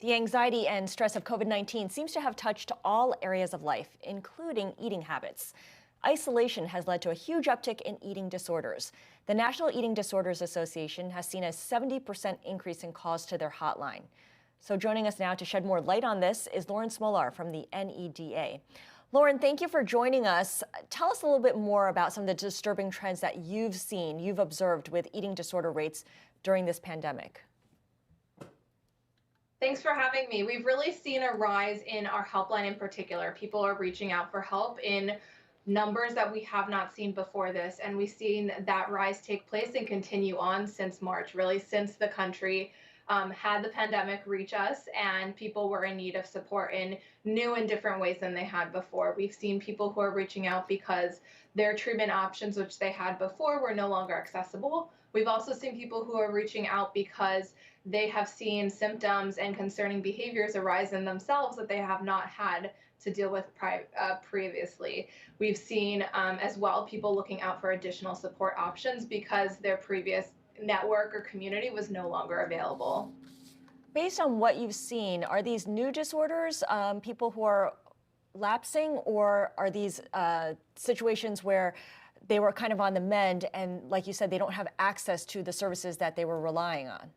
The anxiety and stress of COVID-19 seems to have touched all areas of life, including eating habits. Isolation has led to a huge uptick in eating disorders. The National Eating Disorders Association has seen a 70% increase in calls to their hotline. So joining us now to shed more light on this is Lauren Smolar from the NEDA. Lauren, thank you for joining us. Tell us a little bit more about some of the disturbing trends that you've observed with eating disorder rates during this pandemic. Thanks for having me. We've really seen a rise in our helpline in particular. People are reaching out for help in numbers that we have not seen before this. And we've seen that rise take place and continue on since March, really since the country had the pandemic reach us and people were in need of support in new and different ways than they had before. We've seen people who are reaching out because their treatment options, which they had before, were no longer accessible. We've also seen people who are reaching out because they have seen symptoms and concerning behaviors arise in themselves that they have not had to deal with previously. We've seen as well people looking out for additional support options because their previous network or community was no longer available. Based on what you've seen, are these new disorders, people who are lapsing, or are these situations where they were kind of on the mend and, like you said, they don't have access to the services that they were relying on?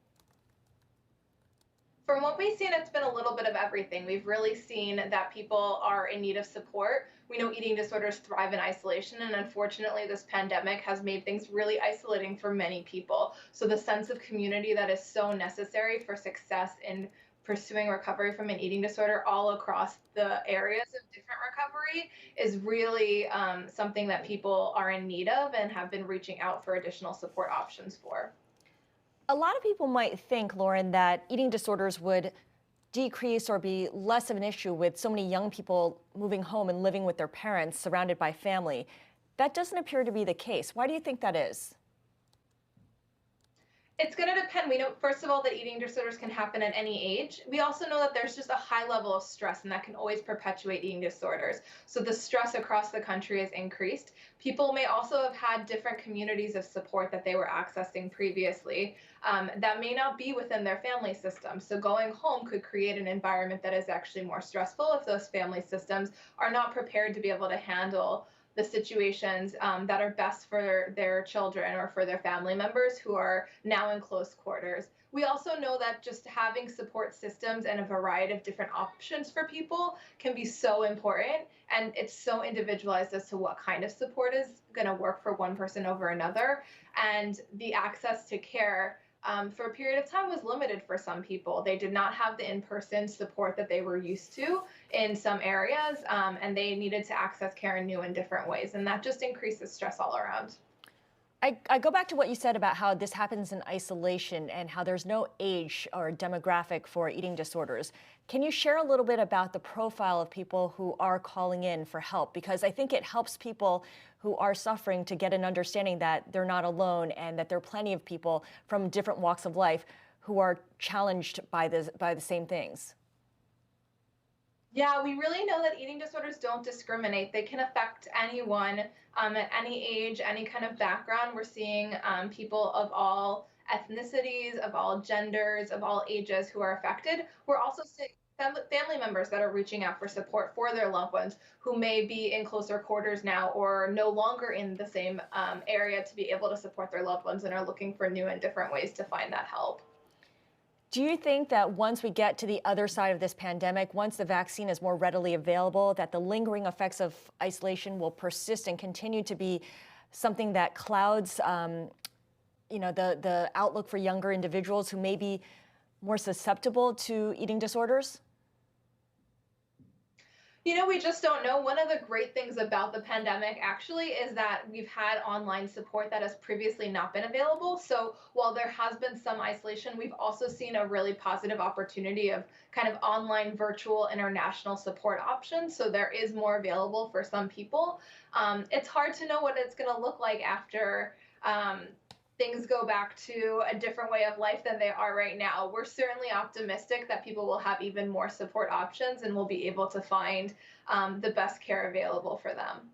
From what we've seen, it's been a little bit of everything. We've really seen that people are in need of support. We know eating disorders thrive in isolation, and unfortunately, this pandemic has made things really isolating for many people. So the sense of community that is so necessary for success in pursuing recovery from an eating disorder all across the areas of different recovery is really something that people are in need of and have been reaching out for additional support options for. A lot of people might think, Lauren, that eating disorders would decrease or be less of an issue with so many young people moving home and living with their parents, surrounded by family. That doesn't appear to be the case. Why do you think that is? It's going to depend. We know, first of all, that eating disorders can happen at any age. We also know that there's just a high level of stress, and that can always perpetuate eating disorders. So the stress across the country has increased. People may also have had different communities of support that they were accessing previously that may not be within their family system. So going home could create an environment that is actually more stressful if those family systems are not prepared to be able to handle the situations that are best for their children or for their family members who are now in close quarters. We also know that just having support systems and a variety of different options for people can be so important, and it's so individualized as to what kind of support is going to work for one person over another. And the access to care for a period of time was limited for some people. They did not have the in-person support that they were used to in some areas, and they needed to access care in new and different ways, and that just increases stress all around. I go back to what you said about how this happens in isolation and how there's no age or demographic for eating disorders. Can you share a little bit about the profile of people who are calling in for help? Because I think it helps people who are suffering to get an understanding that they're not alone and that there are plenty of people from different walks of life who are challenged by the same things. Yeah, we really know that eating disorders don't discriminate. They can affect anyone at any age, any kind of background. We're seeing people of all ethnicities, of all genders, of all ages who are affected. We're also seeing family members that are reaching out for support for their loved ones who may be in closer quarters now or no longer in the same area to be able to support their loved ones and are looking for new and different ways to find that help. Do you think that once we get to the other side of this pandemic, once the vaccine is more readily available, that the lingering effects of isolation will persist and continue to be something that clouds, the outlook for younger individuals who may be more susceptible to eating disorders? You know, we just don't know. One of the great things about the pandemic actually is that we've had online support that has previously not been available. So while there has been some isolation, we've also seen a really positive opportunity of kind of online virtual international support options. So there is more available for some people. It's hard to know what it's going to look like after things go back to a different way of life than they are right now. We're certainly optimistic that people will have even more support options and will be able to find the best care available for them.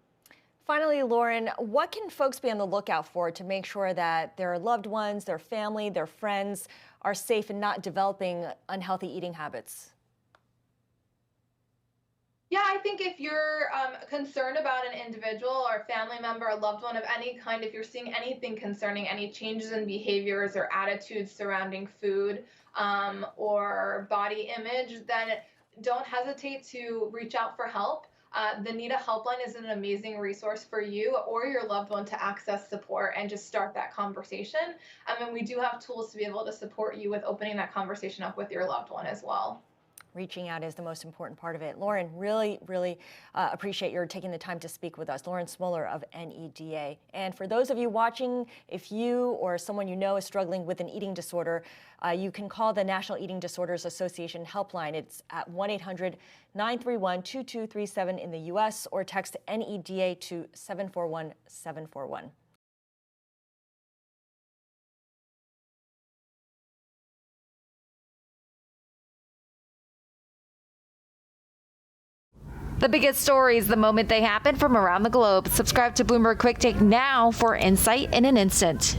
Finally, Lauren, what can folks be on the lookout for to make sure that their loved ones, their family, their friends are safe in not developing unhealthy eating habits? Yeah, I think if you're concerned about an individual or a family member, a loved one of any kind, if you're seeing anything concerning any changes in behaviors or attitudes surrounding food or body image, then don't hesitate to reach out for help. The NEDA helpline is an amazing resource for you or your loved one to access support and just start that conversation. And we do have tools to be able to support you with opening that conversation up with your loved one as well. Reaching out is the most important part of it. Lauren, really appreciate your taking the time to speak with us. Lauren Smoller of NEDA. And for those of you watching, if you or someone you know is struggling with an eating disorder, you can call the National Eating Disorders Association helpline. It's at 1-800-931-2237 in the U.S. or text NEDA to 741-741. The biggest stories the moment they happen from around the globe. Subscribe to Bloomberg Quicktake now for insight in an instant.